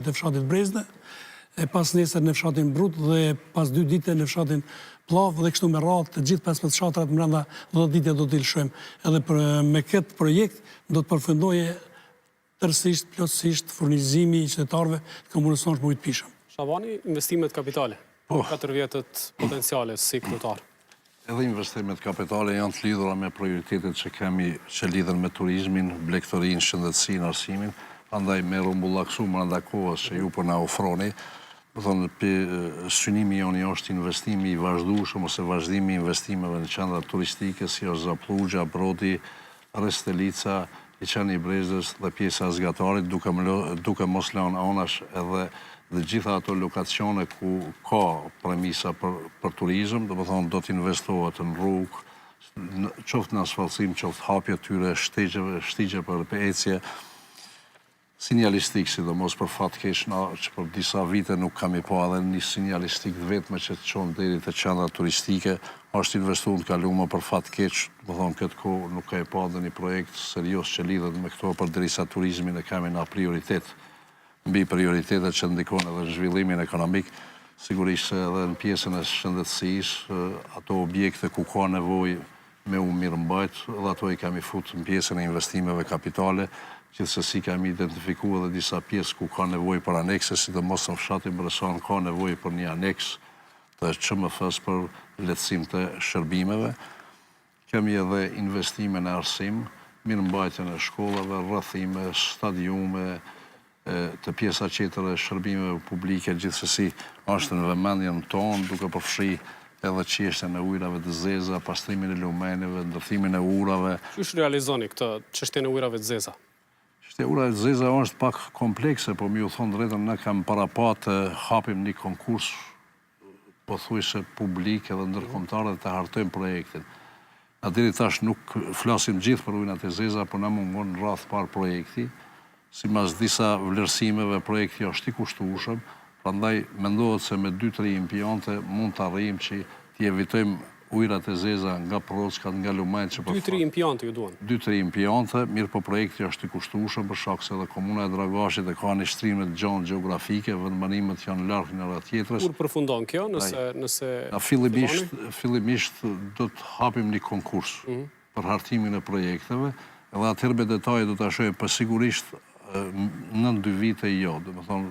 Të fshatit Brezne, e pas nesër në fshatin Brut dhe pas 2 dite në fshatin Plav dhe kështu me radhë të gjithë 15 fshatrat mbrenda 10 dite do t'i lëshojmë. Edhe me këtë projekt do të përfundoje tërësisht, plotësisht furnizimi i qytetarëve të komunës sonë Mujt Pishëm. Shabani, investimet kapitale, 4 vjetët potenciale si kryetar. Edhe investimet kapitale janë të lidhura me prioritetet që kemi që lidhen me turizmin, blegëtorinë, shëndetësinë, arsimin. Andaj me rumbullaksu më nda kohës që ju për na ofroni, më thonë, synimi joni është investimi i vazhdueshëm ose vazhdimi i investimeve në qendra turistike, si është Zaplugja, Brodi, Restelica, Liçeni i Brezës dhe pjesa e Zgatarit, duke mos lënë anash edhe dhe gjitha ato lokacione ku ka premisa për turizëm, do të thonë do të investohet në rrugë, qoftë në asfaltësim, qoftë hapje tyre, shtigje për ecje, sinjalistik, sidomos për fat keq që për disa vite nuk kam i pa edhe një sinjalistik vetme që të qonë deri të qendra turistike, është investu në kalume për fat keq, më thonë këtë kohë nuk ka i pa dhe një projekt serios që lidhet me këto për derisa turizmin e kemi nga prioritet, mbi prioritetet që ndikon edhe në zhvillimin ekonomik, sigurisht edhe në pjesën e shëndetësisë, ato objekte ku ka nevojë me u mirëmbajt, dhe ato i kemi fut në pjesën e investimeve kapitale, gjithsesi kemi identifikuar edhe disa pjesë ku ka nevojë për anekse, sidomos në fshatin Bresan ka nevojë për një aneks të QMF-s për lehtësim të shërbimeve. Kemi edhe investime në arsim, mirëmbajtjen e shkollave, rrëthime, stadiume, të pjesa tjetër e shërbimeve publike, gjithsesi është në vëmendjen tonë, duke përfshi edhe çështjen e ujrave të zeza, pastrimin e lumeneve, ndërthimin e urave. Qysh realizoni këtë çështjen e ujrave të zeza? Çështja e ujrave të zeza është pak komplekse, po më ju thon drejtën, ne kam parapa të hapim një konkurs pothuajse publik edhe ndërkombëtar dhe të hartojmë projektin. Deri tash nuk flasim gjithë për ujrat e zeza, por na mungon rreth par projekti. Sipas disa vlerësimeve, projekti është i kushtueshëm, prandaj mendohet se me 2-3 impionte mund të arrijmë që t'i evitojmë ujrat e zeza nga Prockat, nga Lumenj. 2-3 impionte ju duan? 2-3 impionte, mirë po projekti është i kushtueshëm për shkak se edhe komuna e Dragashit e ka një shtrime të gjatë gjeografike, vendbanimet janë larg njëra tjetrës. Kur përfundon kjo, nëse fillimisht do të hapim një konkurs për hartimin e projekteve, edhe atëherë me detaje do ta shohim, por sigurisht në 2 vite jo, do të thonë